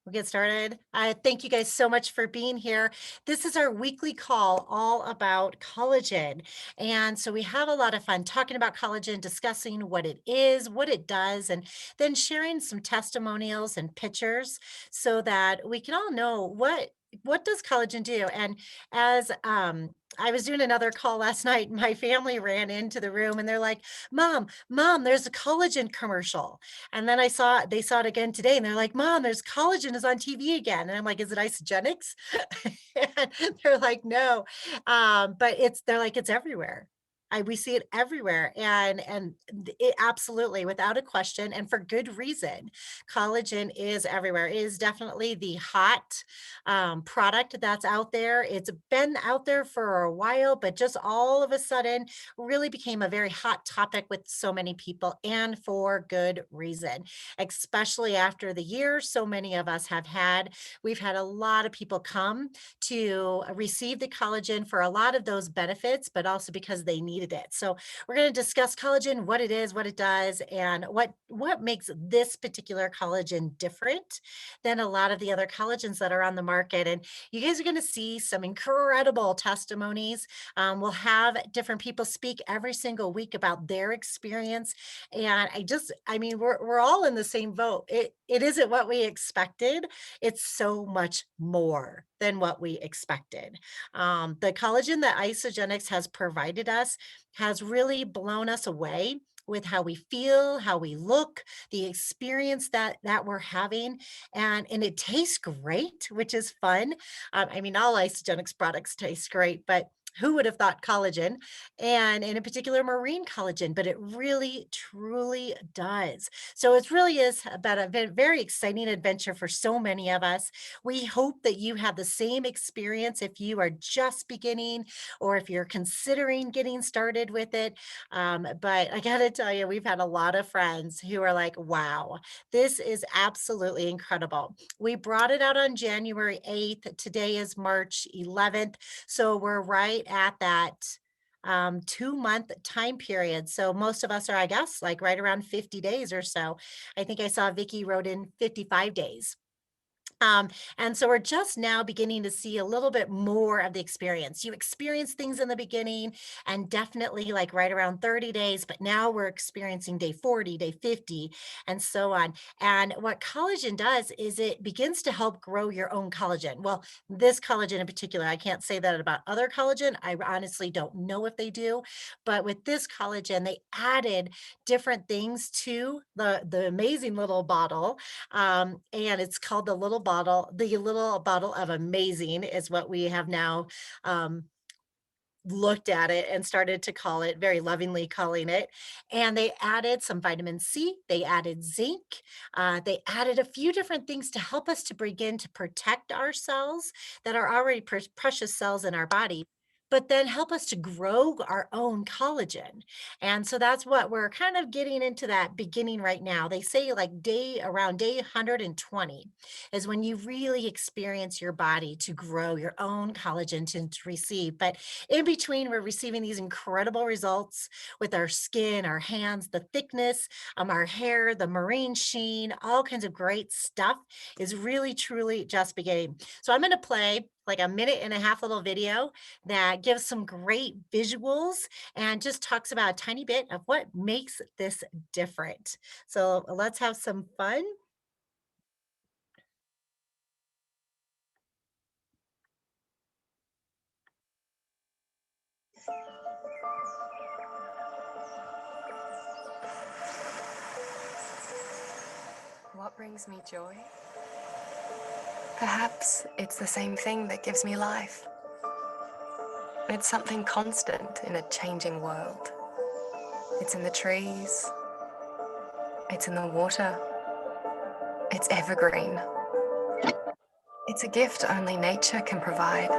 We'll get started. I thank you guys so much for being here. This is our weekly call all about collagen. And so we have a lot of fun talking about collagen, discussing what it is, what it does, and then sharing some testimonials and pictures so that we can all know what does collagen do. And as I was doing another call last night, my family ran into the room and they're like, Mom, there's a collagen commercial. And then they saw it again today and they're like, Mom, there's collagen is on TV again. And I'm like, is it Isagenix? And they're like, no. But they're like, it's everywhere. We see it everywhere. And it absolutely, without a question, and for good reason, collagen is everywhere. It is definitely the hot product that's out there. It's been out there for a while, but just all of a sudden really became a very hot topic with so many people and for good reason, especially after the years so many of us have had. We've had a lot of people come to receive the collagen for a lot of those benefits, but also because they needed it. So we're going to discuss collagen, what it is, what it does, and what makes this particular collagen different than a lot of the other collagens that are on the market. And you guys are going to see some incredible testimonies. We'll have different people speak every single week about their experience. And I mean, we're all in the same boat. It isn't what we expected. It's so much more than what we expected. The collagen that Isagenix has provided us has really blown us away with how we feel, how we look, the experience that we're having, and it tastes great, which is fun. I mean, all Isagenix products taste great, but who would have thought collagen, and in a particular marine collagen, but it really truly does. So it really is about a very exciting adventure for so many of us. We hope that you have the same experience if you are just beginning or if you're considering getting started with it. But I got to tell you, we've had a lot of friends who are like, wow, this is absolutely incredible. We brought it out on January 8th. Today is March 11th. So we're right at that 2-month time period. So most of us are, I guess, like right around 50 days or so. I think I saw Vicky wrote in 55 days. Um, and so we're just now beginning to see a little bit more of the experience. You experience things in the beginning and definitely like right around 30 days, but now we're experiencing day 40, day 50, and so on. And what collagen does is it begins to help grow your own collagen. Well, this collagen in particular, I can't say that about other collagen. I honestly don't know if they do, but with this collagen, they added different things to the amazing little bottle, and it's called the little bottle of amazing is what we have now um, looked at it and started to call it, very lovingly calling it. And they added some vitamin C, they added zinc, they added a few different things to help us to begin to protect our cells that are already precious cells in our body, but then help us to grow our own collagen. And so that's what we're kind of getting into that beginning right now. They say like around day 120 is when you really experience your body to grow your own collagen to receive. But in between, we're receiving these incredible results with our skin, our hands, the thickness, our hair, the marine sheen, all kinds of great stuff is really, truly just beginning. So I'm going to play like a minute and a half little video that gives some great visuals and just talks about a tiny bit of what makes this different. So let's have some fun. What brings me joy? Perhaps it's the same thing that gives me life. It's something constant in a changing world. It's in the trees. It's in the water. It's evergreen. It's a gift only nature can provide.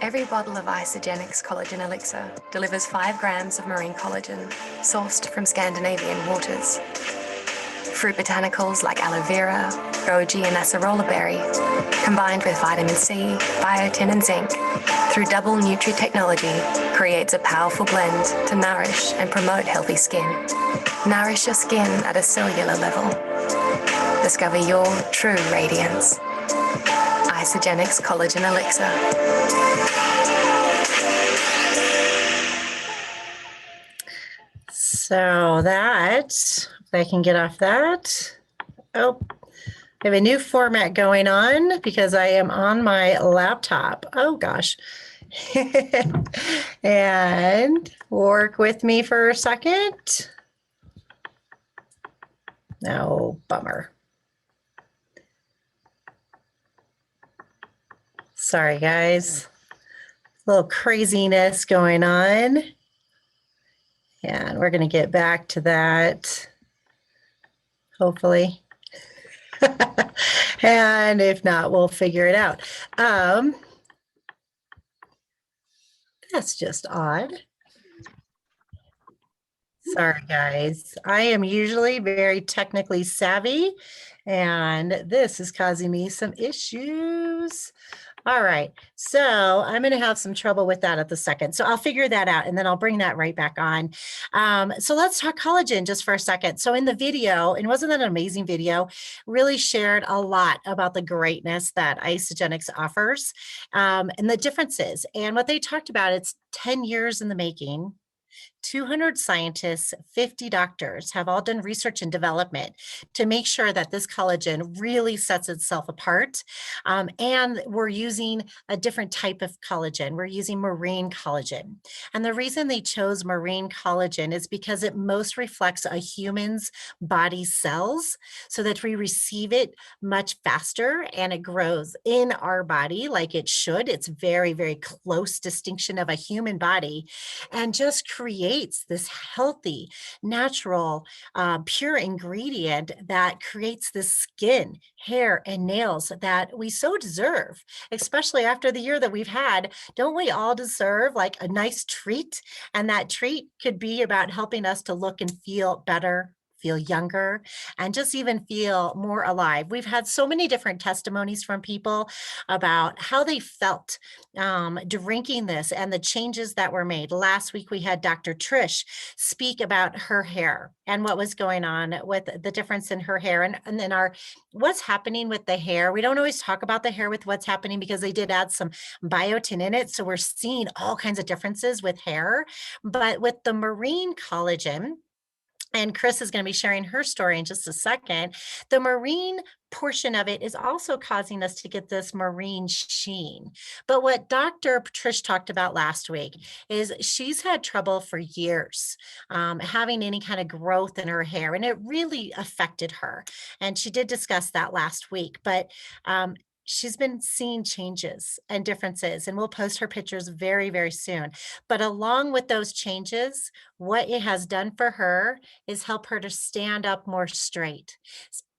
Every bottle of Isagenix Collagen Elixir delivers 5 grams of marine collagen sourced from Scandinavian waters. Fruit botanicals like aloe vera, goji and acerola berry, combined with vitamin C, biotin and zinc, through double Nutri technology, creates a powerful blend to nourish and promote healthy skin. Nourish your skin at a cellular level. Discover your true radiance. Isagenix Collagen Elixir. So that, if I can get off that. Oh, I have a new format going on because I am on my laptop. Oh gosh. And work with me for a second. No, bummer. Sorry, guys. A little craziness going on. And we're going to get back to that, hopefully. And if not, we'll figure it out. That's just odd. Sorry, guys. I am usually very technically savvy, and this is causing me some issues. All right, so I'm going to have some trouble with that at the second. So I'll figure that out, and then I'll bring that right back on. So let's talk collagen just for a second. So in the video, and wasn't that an amazing video? Really shared a lot about the greatness that Isagenix offers and the differences. And what they talked about, it's 10 years in the making. 200 scientists, 50 doctors have all done research and development to make sure that this collagen really sets itself apart. And we're using a different type of collagen. We're using marine collagen. And the reason they chose marine collagen is because it most reflects a human's body cells so that we receive it much faster and it grows in our body like it should. It's very, very close distinction of a human body and just creates this healthy, natural, pure ingredient that creates the skin, hair, and nails that we so deserve, especially after the year that we've had. Don't we all deserve like a nice treat? And that treat could be about helping us to look and feel better, feel younger, and just even feel more alive. We've had so many different testimonies from people about how they felt drinking this and the changes that were made. Last week, we had Dr. Trish speak about her hair and what was going on with the difference in her hair and then what's happening with the hair. We don't always talk about the hair with what's happening because they did add some biotin in it. So we're seeing all kinds of differences with hair, but with the marine collagen, and Chris is going to be sharing her story in just a second. The marine portion of it is also causing us to get this marine sheen. But what Dr. Trish talked about last week is she's had trouble for years having any kind of growth in her hair, and it really affected her. And she did discuss that last week, but she's been seeing changes and differences, and we'll post her pictures very, very soon. But along with those changes, what it has done for her is help her to stand up more straight,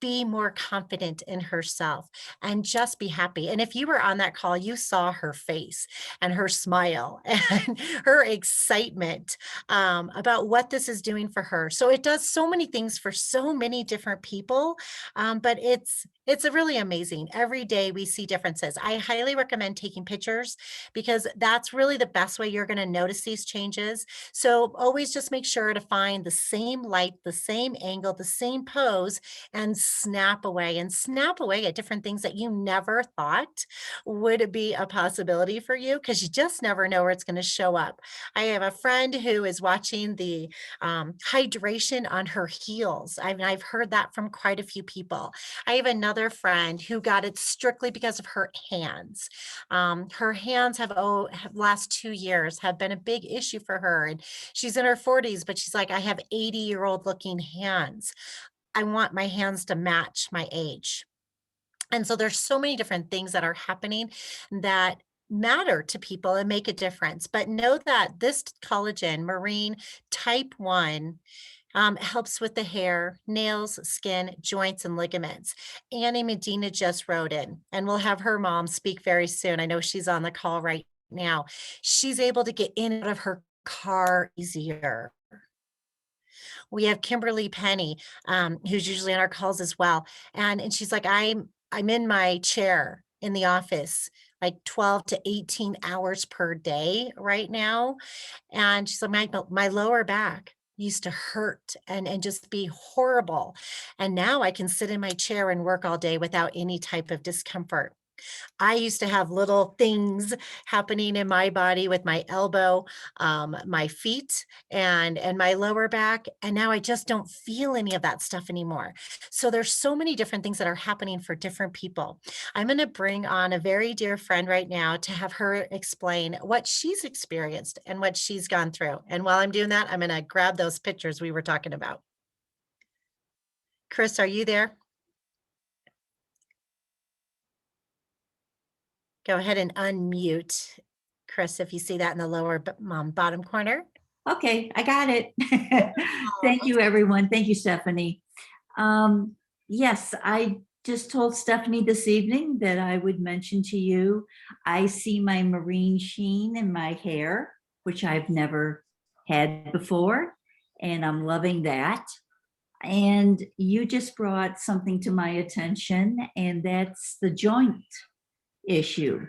be more confident in herself, and just be happy. And if you were on that call, you saw her face and her smile and her excitement about what this is doing for her. So it does so many things for so many different people, but it's a really amazing. Every day we see differences. I highly recommend taking pictures because that's really the best way you're going to notice these changes. So always just make sure to find the same light, the same angle, the same pose, and snap away at different things that you never thought would be a possibility for you because you just never know where it's going to show up. I have a friend who is watching the hydration on her heels. I've heard that from quite a few people. I have another friend who got it strictly because of her hands. Her hands have last 2 years have been a big issue for her. And she's in her 40s, but she's like, I have 80-year-old looking hands. I want my hands to match my age. And so there's so many different things that are happening that matter to people and make a difference. But know that this collagen, marine type 1, helps with the hair, nails, skin, joints, and ligaments. Annie Medina just wrote in, and we'll have her mom speak very soon. I know she's on the call right now. She's able to get in and out of her car easier. We have Kimberly Penny, who's usually on our calls as well, and she's like, I'm in my chair in the office like 12 to 18 hours per day right now, and she's like, my lower back used to hurt and just be horrible, and now I can sit in my chair and work all day without any type of discomfort. I used to have little things happening in my body with my elbow, my feet, and my lower back, and now I just don't feel any of that stuff anymore. So there's so many different things that are happening for different people. I'm going to bring on a very dear friend right now to have her explain what she's experienced and what she's gone through. And while I'm doing that, I'm going to grab those pictures we were talking about. Chris, are you there? Go ahead and unmute, Chris, if you see that in the lower bottom corner. Okay, I got it. Thank you, everyone. Thank you, Stephanie. Yes, I just told Stephanie this evening that I would mention to you, I see my marine sheen in my hair, which I've never had before, and I'm loving that. And you just brought something to my attention, and that's the joint issue.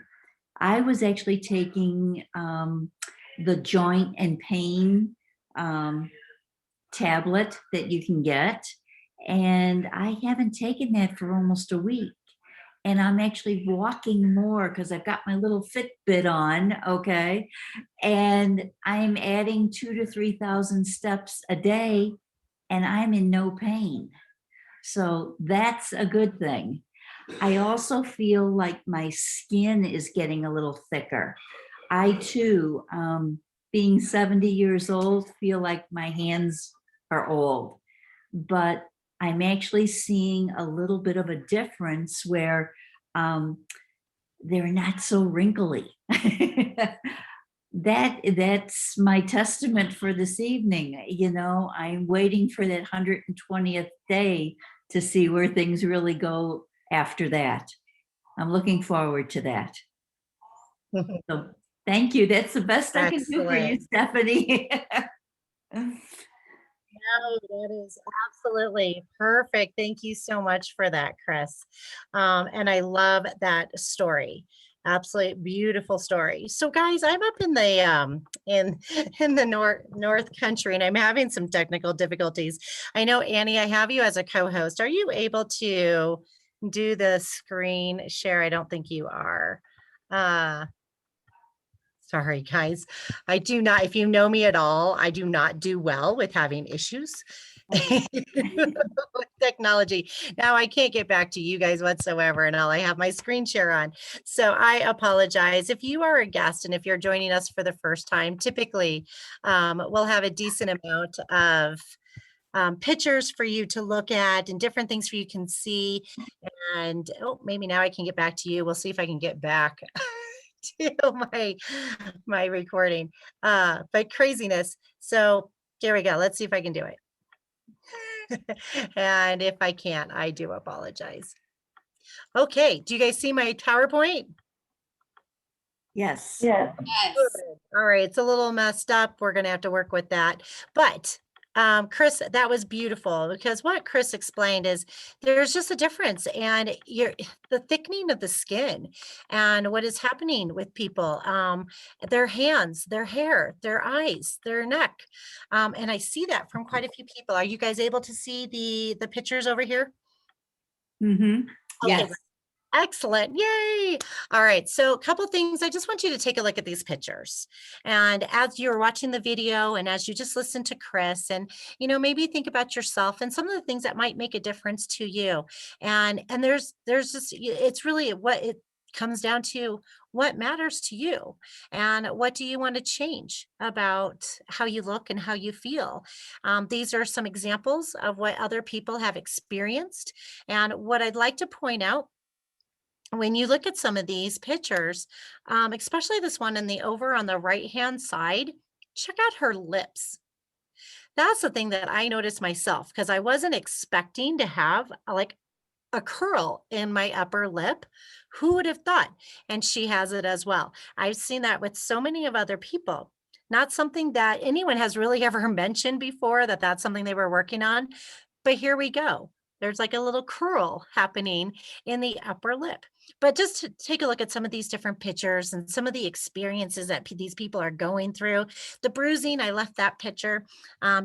I was actually taking the joint and pain tablet that you can get, and I haven't taken that for almost a week. And I'm actually walking more because I've got my little Fitbit on, okay? And I'm adding 2,000 to 3,000 steps a day, and I'm in no pain. So that's a good thing. I also feel like my skin is getting a little thicker. I too, being 70 years old, feel like my hands are old, but I'm actually seeing a little bit of a difference where they're not so wrinkly. That's my testament for this evening. You know, I'm waiting for that 120th day to see where things really go after that. I'm looking forward to that. So thank you. That's the best I can do for you, Excellent. Stephanie. No, that is absolutely perfect. Thank you so much for that, Chris. And I love that story. Absolutely beautiful story. So guys, I'm up in the in the north country and I'm having some technical difficulties. I know Annie, I have you as a co-host. Are you able to do the screen share? I don't think you are. Sorry, guys. I do not, if you know me at all, I do not do well with having issues with technology. Now I can't get back to you guys whatsoever, and all I have my screen share on. So I apologize. If you are a guest and if you're joining us for the first time, typically we'll have a decent amount of pictures for you to look at and different things for you can see. And oh, maybe now I can get back to you. We'll see if I can get back to my recording. But craziness. So there we go. Let's see if I can do it. And if I can't, I do apologize. Okay. Do you guys see my PowerPoint? Yes. Yes. All right. It's a little messed up. We're going to have to work with that. But Chris, that was beautiful because what Chris explained is there's just a difference and the thickening of the skin and what is happening with people, their hands, their hair, their eyes, their neck. And I see that from quite a few people. Are you guys able to see the pictures over here? Mm-hmm. Okay, Yes. excellent. Yay. All right. So a couple things. I just want you to take a look at these pictures. And as you're watching the video and as you just listen to Chris and, you know, maybe think about yourself and some of the things that might make a difference to you. And there's just, it's really what it comes down to, what matters to you and what do you want to change about how you look and how you feel. These are some examples of what other people have experienced. And what I'd like to point out when you look at some of these pictures, especially this one in the over on the right hand side, check out her lips. That's the thing that I noticed myself because I wasn't expecting to have like a curl in my upper lip. Who would have thought? And she has it as well. I've seen that with so many of other people. Not something that anyone has really ever mentioned before that that's something they were working on, but here we go. There's like a little curl happening in the upper lip. But just to take a look at some of these different pictures and some of the experiences that these people are going through. The bruising, I left that picture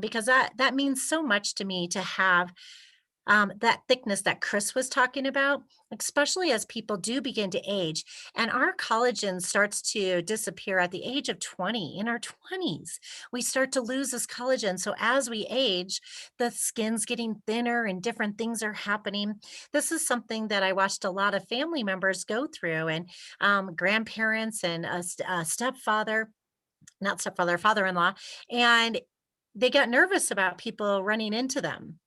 because that means so much to me to have that thickness that Chris was talking about, especially as people do begin to age. And our collagen starts to disappear at the age of 20. In our 20s, we start to lose this collagen. So as we age, the skin's getting thinner and different things are happening. This is something that I watched a lot of family members go through, and grandparents and a stepfather, not stepfather, father in law. And they got nervous about people running into them,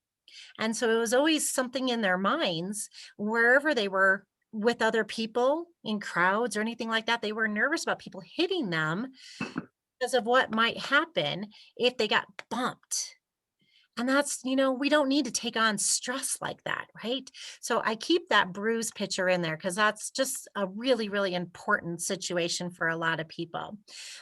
and so it was always something in their minds wherever they were with other people in crowds or anything like that. They were nervous about people hitting them because of what might happen if they got bumped. And that's, we don't need to take on stress like that, right? So I keep that bruise picture in there because that's just a really, really important situation for a lot of people.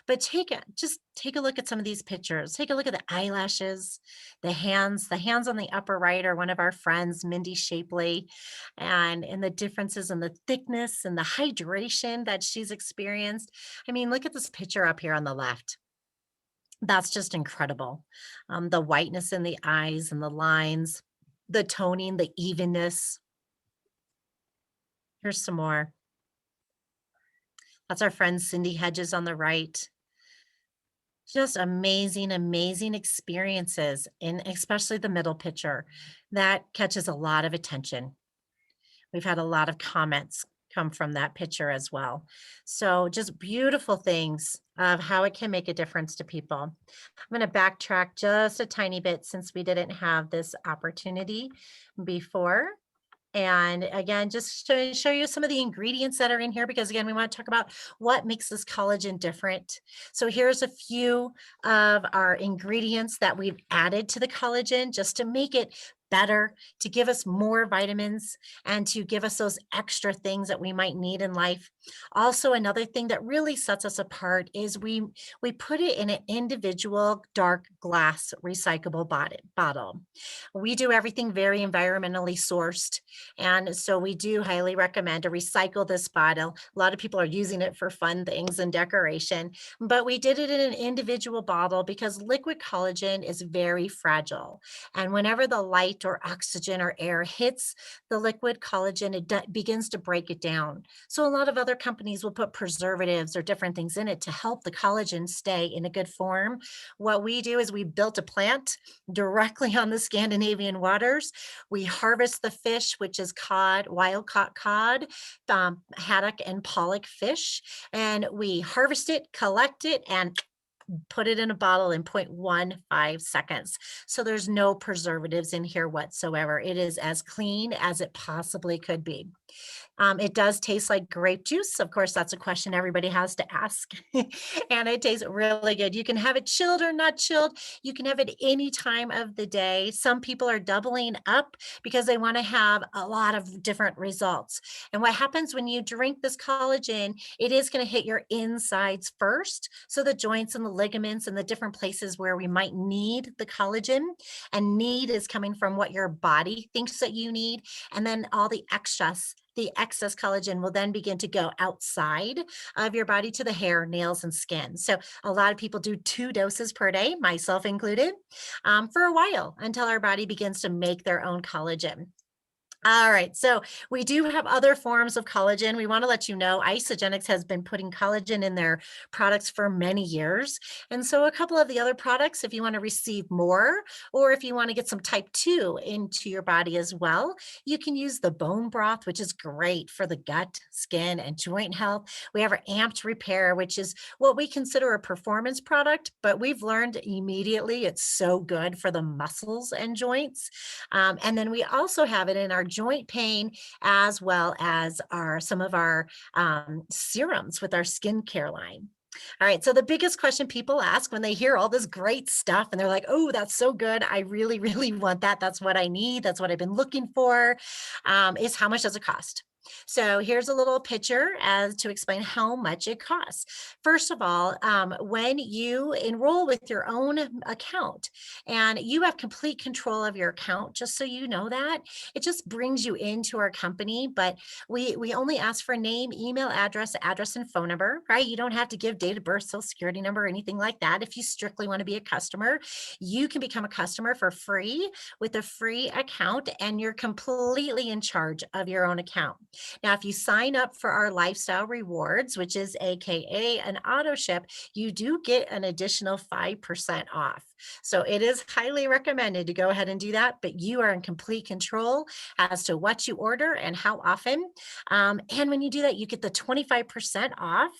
But just take a look at some of these pictures. Take a look at the eyelashes, the hands. The hands on the upper right are one of our friends, Mindy Shapley, and the differences in the thickness and the hydration that she's experienced. I mean, look at this picture up here on the left. That's just incredible. The whiteness in the eyes and the lines, the toning, the evenness. Here's some more. That's our friend Cindy Hedges on the right. Just amazing, amazing experiences, and especially the middle picture that catches a lot of attention. We've had a lot of comments come from that picture as well. So just beautiful things of how it can make a difference to people. I'm going to backtrack just a tiny bit since we didn't have this opportunity before. And again, just to show you some of the ingredients that are in here, because again, we want to talk about what makes this collagen different. So here's a few of our ingredients that we've added to the collagen just to make it better, to give us more vitamins, and to give us those extra things that we might need in life. Also, another thing that really sets us apart is we put it in an individual dark glass recyclable bottle. We do everything very environmentally sourced, and so we do highly recommend to recycle this bottle. A lot of people are using it for fun things and decoration, but we did it in an individual bottle because liquid collagen is very fragile. And whenever the light or oxygen or air hits the liquid collagen, it begins to break it down. So a lot of other companies will put preservatives or different things in it to help the collagen stay in a good form. What we do is we built a plant directly on the Scandinavian waters. We harvest the fish, which is cod, wild caught cod, haddock and pollock fish, and we harvest it, collect it, and put it in a bottle in 0.15 seconds. So there's no preservatives in here whatsoever. It is as clean as it possibly could be. It does taste like grape juice. Of course, that's a question everybody has to ask. And it tastes really good. You can have it chilled or not chilled. You can have it any time of the day. Some people are doubling up because they want to have a lot of different results. And what happens when you drink this collagen, it is going to hit your insides first. So the joints and the ligaments and the different places where we might need the collagen, and need is coming from what your body thinks that you need. And then all the excess collagen will then begin to go outside of your body to the hair, nails, and skin. So a lot of people do 2 doses per day, myself included, for a while until our body begins to make their own collagen. All right, so we do have other forms of collagen. We want to let you know Isagenix has been putting collagen in their products for many years. And so a couple of the other products, if you want to receive more, or if you want to get some type 2 into your body as well, you can use the bone broth, which is great for the gut, skin, and joint health. We have our amped repair, which is what we consider a performance product, but we've learned immediately it's so good for the muscles and joints. And then we also have it in our joint pain, as well as some of our serums with our skincare line. All right. So the biggest question people ask when they hear all this great stuff and they're like, oh, that's so good. I really, really want that. That's what I need. That's what I've been looking for, is how much does it cost? So here's a little picture as to explain how much it costs. First of all, when you enroll with your own account and you have complete control of your account, just so you know that, it just brings you into our company. But we only ask for name, email address, and phone number, right? You don't have to give date of birth, social security number, or anything like that. If you strictly want to be a customer, you can become a customer for free with a free account, and you're completely in charge of your own account. Now, if you sign up for our lifestyle rewards, which is AKA an auto ship, you do get an additional 5% off. So it is highly recommended to go ahead and do that, but you are in complete control as to what you order and how often. And when you do that, you get the 25% off.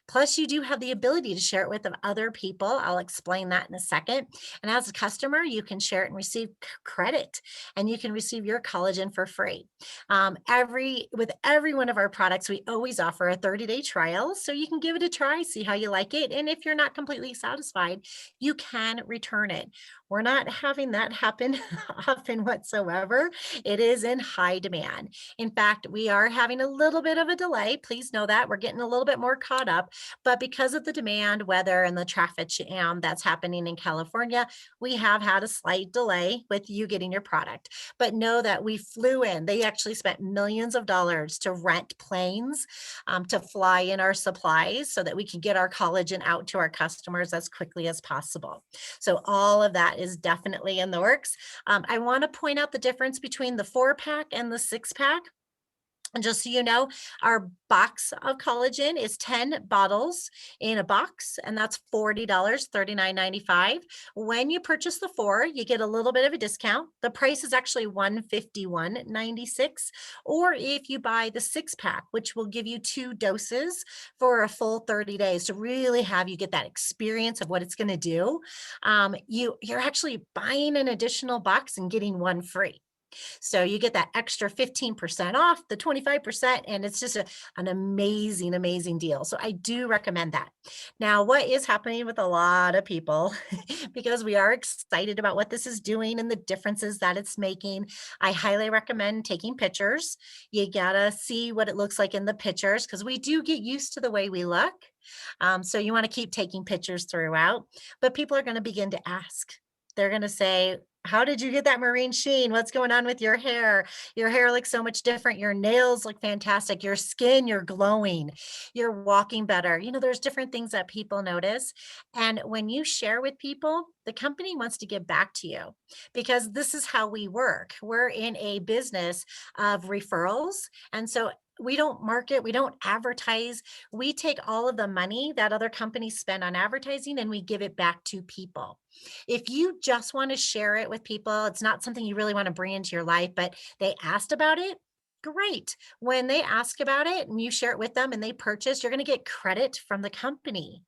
Plus, you do have the ability to share it with other people. I'll explain that in a second. And as a customer, you can share it and receive credit, and you can receive your collagen for free. Every one of our products, we always offer a 30-day trial, so you can give it a try, see how you like it. And if you're not completely satisfied, you can return it. We're not having that happen often whatsoever. It is in high demand. In fact, we are having a little bit of a delay. Please know that we're getting a little bit more caught up, but because of the demand, weather, and the traffic jam that's happening in California, we have had a slight delay with you getting your product. But know that we flew in. They actually spent millions of dollars to rent planes, to fly in our supplies so that we can get our collagen out to our customers as quickly as possible. So all of that is definitely in the works. I want to point out the difference between the 4-pack and the 6-pack. And just so you know, our box of collagen is 10 bottles in a box, and that's $40, $39.95. When you purchase the 4, you get a little bit of a discount. The price is actually $151.96. Or if you buy the 6-pack, which will give you 2 doses for a full 30 days to really have you get that experience of what it's going to do, you're actually buying an additional box and getting one free. So you get that extra 15% off the 25%, and it's just an amazing, amazing deal. So I do recommend that. Now, what is happening with a lot of people, because we are excited about what this is doing and the differences that it's making, I highly recommend taking pictures. You gotta see what it looks like in the pictures, because we do get used to the way we look. So you want to keep taking pictures throughout, but people are going to begin to ask. They're going to say, how did you get that marine sheen? What's going on with your hair? Your hair looks so much different. Your nails look fantastic. Your skin, you're glowing. You're walking better. There's different things that people notice. And when you share with people, the company wants to give back to you, because this is how we work. We're in a business of referrals. And so we don't market, we don't advertise. We take all of the money that other companies spend on advertising and we give it back to people. If you just want to share it with people, it's not something you really want to bring into your life, but they asked about it. Great. When they ask about it and you share it with them and they purchase, you're going to get credit from the company.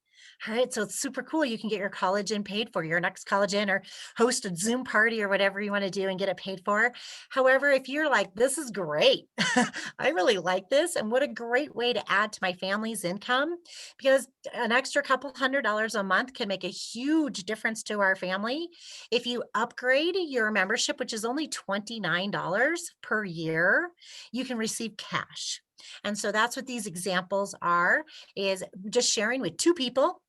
All right. So it's super cool. You can get your collagen paid for, your next collagen, or host a Zoom party or whatever you want to do and get it paid for. However, if you're like, this is great, I really like this, and what a great way to add to my family's income, because an extra couple $100 a month can make a huge difference to our family. If you upgrade your membership, which is only $29 per year, you can receive cash. And so that's what these examples are, is just sharing with 2 people,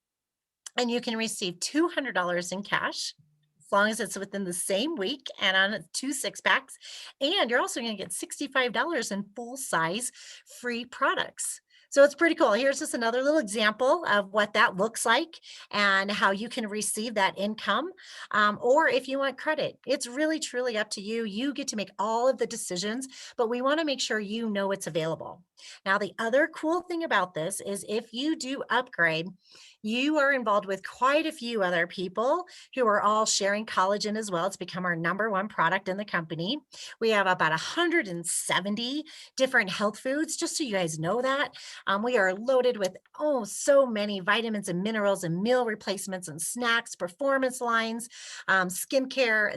and you can receive $200 in cash as long as it's within the same week and on 2 6-packs. And you're also going to get $65 in full size free products. So it's pretty cool. Here's just another little example of what that looks like and how you can receive that income. Or if you want credit, it's really, truly up to you. You get to make all of the decisions, but we want to make sure you know it's available. Now, the other cool thing about this is if you do upgrade, you are involved with quite a few other people who are all sharing collagen as well. It's become our #1 product in the company. We have about 170 different health foods, just so you guys know that. We are loaded with, so many vitamins and minerals and meal replacements and snacks, performance lines, skincare.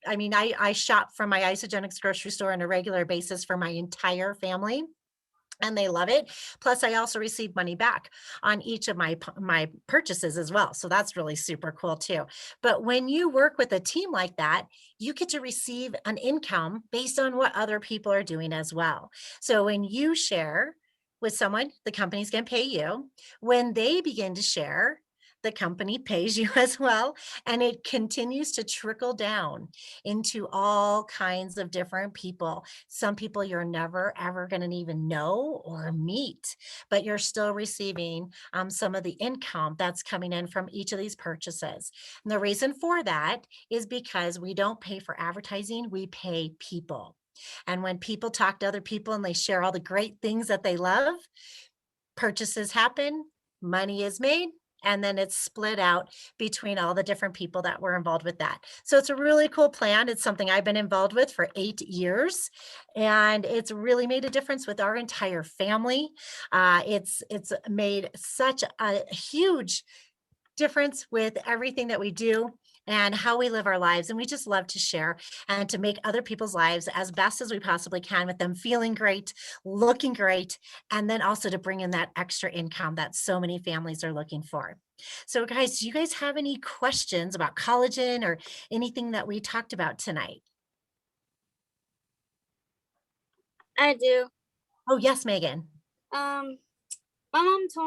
I shop from my Isagenix grocery store on a regular basis for my entire family. and they love it. Plus, I also receive money back on each of my purchases as well. So that's really super cool too. But when you work with a team like that, you get to receive an income based on what other people are doing as well. So when you share with someone, the company's going to pay you. When they begin to share, the company pays you as well. And it continues to trickle down into all kinds of different people. Some people you're never ever going to even know or meet, but you're still receiving some of the income that's coming in from each of these purchases. And the reason for that is because we don't pay for advertising, we pay people. And when people talk to other people and they share all the great things that they love, purchases happen, money is made, and then it's split out between all the different people that were involved with that. So it's a really cool plan. It's something I've been involved with for 8 years, and it's really made a difference with our entire family. It's made such a huge difference with everything that we do and how we live our lives. And we just love to share and to make other people's lives as best as we possibly can, with them feeling great, looking great, and then also to bring in that extra income that so many families are looking for. So, guys, do you guys have any questions about collagen or anything that we talked about tonight? I do. Oh, yes, Megan. Um, my mom told